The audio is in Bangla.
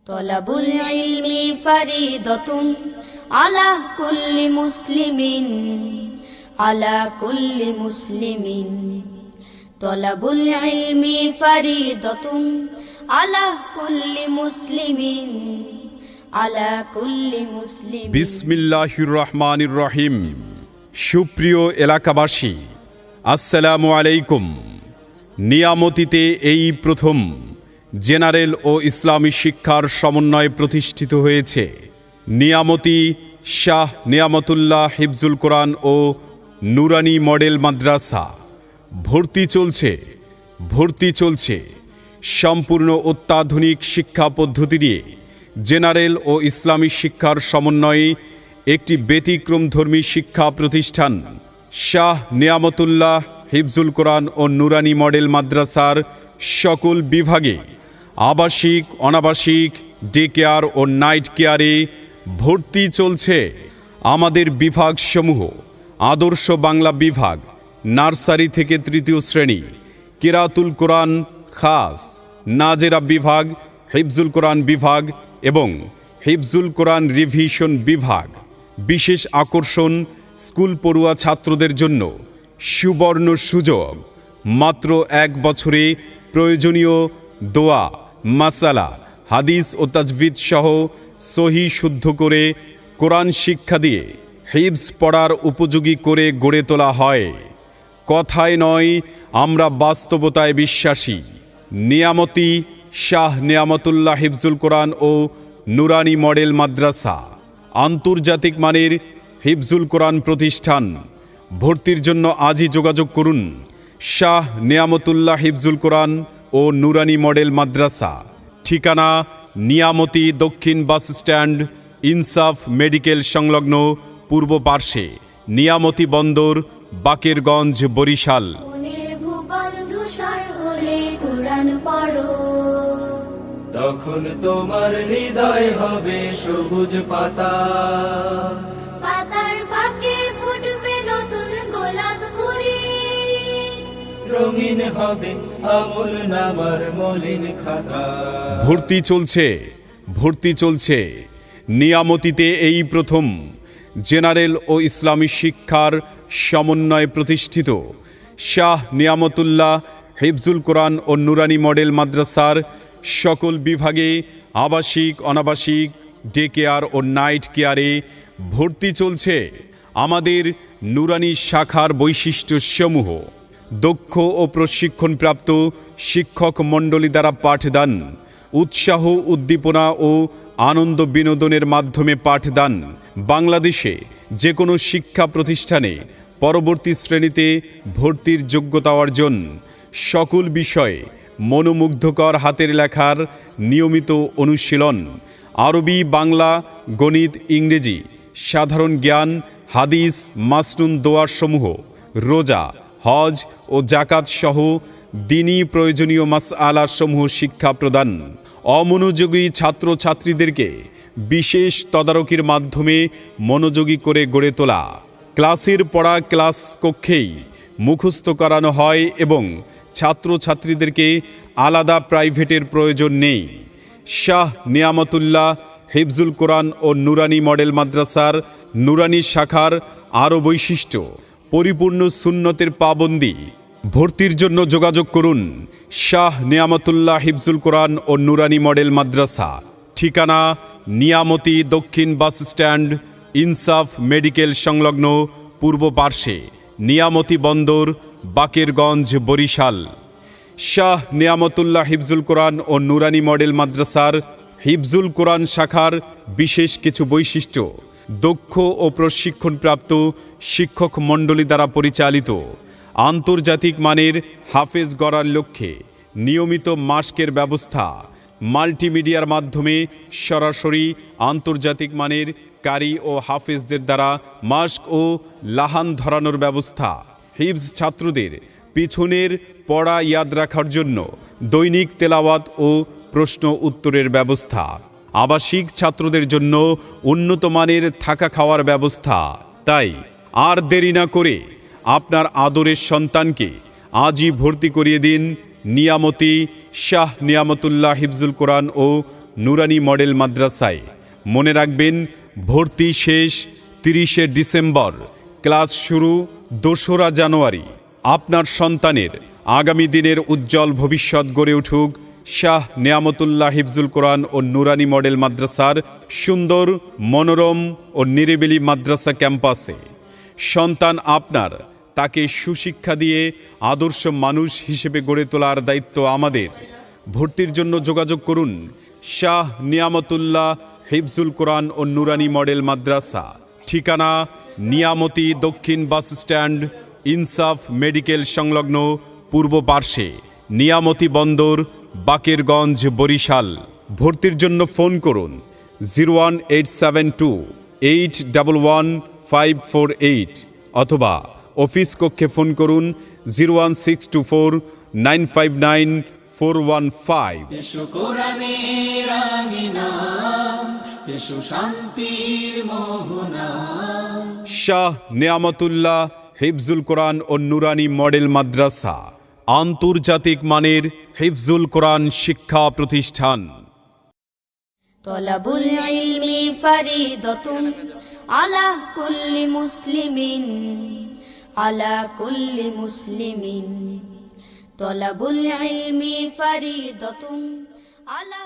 তলাবুল ইলমি ফারিদাতুন আলা কুল্লি মুসলিমিন, আলা কুল্লি মুসলিমিন। তলাবুল ইলমি ফারিদাতুন আলা কুল্লি মুসলিমিন, আলা কুল্লি মুসলিমিন। বিসমিল্লাহির রহমানির রহিম। সুপ্রিয় এলাকাবাসী, আসসালামু আলাইকুম। নিয়ামতিতে এই প্রথম জেনারেল ও ইসলামী শিক্ষার সমন্বয় প্রতিষ্ঠিত হয়েছে। নিয়ামতি শাহ নিয়ামতুল্লাহ হিফজুল কোরআন ও নুরানি মডেল মাদ্রাসা। ভর্তি চলছে সম্পূর্ণ অত্যাধুনিক শিক্ষা পদ্ধতি নিয়ে জেনারেল ও ইসলামী শিক্ষার সমন্বয়ে একটি ব্যতিক্রমধর্মী শিক্ষা প্রতিষ্ঠান শাহ নিয়ামতুল্লাহ হিফজুল কোরআন ও নুরানি মডেল মাদ্রাসার সকল বিভাগে আবাসিক, অনাবাসিক, ডে কেয়ার ও নাইট কেয়ারে ভর্তি চলছে। আমাদের বিভাগসমূহ: আদর্শ বাংলা বিভাগ, নার্সারি থেকে তৃতীয় শ্রেণী; কিরাতুল কোরআন খাস; নাজেরা বিভাগ; হিফজুল কোরআন বিভাগ এবং হিফজুল কোরআন রিভিশন বিভাগ। বিশেষ আকর্ষণ: স্কুল পড়ুয়া ছাত্রদের জন্য সুবর্ণ সুযোগ। মাত্র 1 বছরে প্রয়োজনীয় দোয়া, মাসালা, হাদিস ও তাজবিদ সহ সহি শুদ্ধ করে কোরআন শিক্ষা দিয়ে হিফজ পড়ার উপযোগী করে গড়ে তোলা হয়। কথায় নয়, আমরা বাস্তবতায় বিশ্বাসী। নিয়ামতি শাহ নিয়ামতুল্লাহ হিফজুল কোরআন ও নুরানি মডেল মাদ্রাসা আন্তর্জাতিক মানের হিফজুল কোরআন প্রতিষ্ঠান। ভর্তির জন্য আজই যোগাযোগ করুন। শাহ নিয়ামতুল্লাহ হিফজুল কোরআন ও নুরানি মডেল মাদ্রাসা, ঠিকানা নিয়ামতি দক্ষিণ বাস স্ট্যান্ড, ইনসাফ মেডিকেল সংলগ্ন পূর্ব পার্শ্বে, নিয়ামতি বন্দর, বাকেরগঞ্জ, বরিশাল। তখন তোমার হৃদয় হবে সবুজ পাতা, পাতার ফাঁকে ফুটবে নতুন গোলাপ কুড়ি, রঙিন হবে আমল নামার মলিন খাতা। ভর্তি চলছে নিয়ামতিতে এই প্রথম জেনারেল ও ইসলামী শিক্ষার সমন্বয়ে প্রতিষ্ঠিত শাহ নিয়ামতুল্লাহ হিফজুল কোরআন ও নুরানি মডেল মাদ্রাসার সকল বিভাগে আবাসিক, অনাবাসিক, ডে কেয়ার ও নাইট কেয়ারে ভর্তি চলছে। আমাদের নুরানি শাখার বৈশিষ্ট্যসমূহ: দক্ষ ও প্রশিক্ষণপ্রাপ্ত শিক্ষক মণ্ডলী দ্বারা পাঠদান, উৎসাহ, উদ্দীপনা ও আনন্দ বিনোদনের মাধ্যমে পাঠদান। বাংলাদেশে যে কোনো শিক্ষা প্রতিষ্ঠানে পরবর্তী শ্রেণীতে ভর্তির যোগ্যতা অর্জন। সকল বিষয়ে মনোমুগ্ধকর হাতের লেখার নিয়মিত অনুশীলন। আরবি, বাংলা, গণিত, ইংরেজি, সাধারণ জ্ঞান, হাদিস, মাসনুন দোয়াসমূহ, রোজা, হজ ও জাকাত সহ দ্বীনি প্রয়োজনীয় মাসআলাসমূহ শিক্ষা প্রদান। অমনোযোগী ছাত্রছাত্রীদেরকে বিশেষ তদারকির মাধ্যমে মনোযোগী করে গড়ে তোলা। ক্লাসের পড়া ক্লাস কক্ষেই মুখস্থ করানো হয় এবং ছাত্রছাত্রীদেরকে আলাদা প্রাইভেটের প্রয়োজন নেই। শাহ নিয়ামতুল্লাহ হিফজুল কোরআন ও নুরানি মডেল মাদ্রাসার নুরানি শাখার আরও বৈশিষ্ট্য: পরিপূর্ণ সুন্নতের পাবন্দি। ভর্তির জন্য যোগাযোগ করুন। শাহ নিয়ামতুল্লাহ হিফজুল কোরআন ও নুরানি মডেল মাদ্রাসা, ঠিকানা নিয়ামতি দক্ষিণ বাস স্ট্যান্ড, ইনসাফ মেডিকেল সংলগ্ন পূর্ব পার্শ্বে, নিয়ামতি বন্দর, বাকেরগঞ্জ, বরিশাল। শাহ নিয়ামতুল্লাহ হিফজুল কোরআন ও নুরানি মডেল মাদ্রাসার হিফজুল কোরআন শাখার বিশেষ কিছু বৈশিষ্ট্য: দক্ষ ও প্রশিক্ষণপ্রাপ্ত শিক্ষক মণ্ডলী দ্বারা পরিচালিত। আন্তর্জাতিক মানের হাফেজ গড়ার লক্ষ্যে নিয়মিত মাস্কের ব্যবস্থা। মাল্টিমিডিয়ার মাধ্যমে সরাসরি আন্তর্জাতিক মানের কারি ও হাফেজদের দ্বারা মাস্ক ও লাহান ধরানোর ব্যবস্থা। হিফজ ছাত্রদের পিছনের পড়া ইয়াদ রাখার জন্য দৈনিক তেলাওয়াত ও প্রশ্ন উত্তরের ব্যবস্থা। আবাসিক ছাত্রদের জন্য উন্নত মানের থাকা খাওয়ার ব্যবস্থা। তাই আর দেরি না করে আপনার আদরের সন্তানকে আজই ভর্তি করিয়ে দিন নিয়ামতি শাহ নিয়ামতুল্লাহ হিফজুল কোরআন ও নুরানি মডেল মাদ্রাসায়। মনে রাখবেন, ভর্তি শেষ 30শে ডিসেম্বর, ক্লাস শুরু 2রা জানুয়ারি। আপনার সন্তানের আগামী দিনের উজ্জ্বল ভবিষ্যৎ গড়ে উঠুক শাহ নেয়ামতুল্লাহ হিফজুল কোরআন ও নুরানি মডেল মাদ্রাসার সুন্দর, মনোরম ও নিরিবিলি মাদ্রাসা ক্যাম্পাসে। সন্তান আপনার, তাকে সুশিক্ষা দিয়ে আদর্শ মানুষ হিসেবে গড়ে তোলার দায়িত্ব আমাদের। ভর্তির জন্য যোগাযোগ করুন শাহ নিয়ামতুল্লাহ হিফজুল কোরআন ও নুরানি মডেল মাদ্রাসা। ঠিকানা নিয়ামতি দক্ষিণ বাস স্ট্যান্ড, ইনসাফ মেডিকেল সংলগ্ন পূর্ব পার্শ্বে, নিয়ামতি বন্দর, বাকেরগঞ্জ, বরিশাল। ভর্তির জন্য ফোন করুন 01872811548 অথবা অফিস কক্ষে ফোন করুন 01624959415। এসো কোরআনের আঙিনা, এসো শান্তির মোহনা। শাহ নেয়ামতুল্লাহ হিফজুল কোরআন ও নুরানি মডেল মাদ্রাসা, আন্তর্জাতিক মানের হিফজুল কোরআন শিক্ষা প্রতিষ্ঠান। তলাবুল ইলমি ফরিদাতুন আলা কুল্লি মুসলিমিন, আলা কুল্লি মুসলিমিন। তলাবুল ইলমি ফরিদাতুন আলা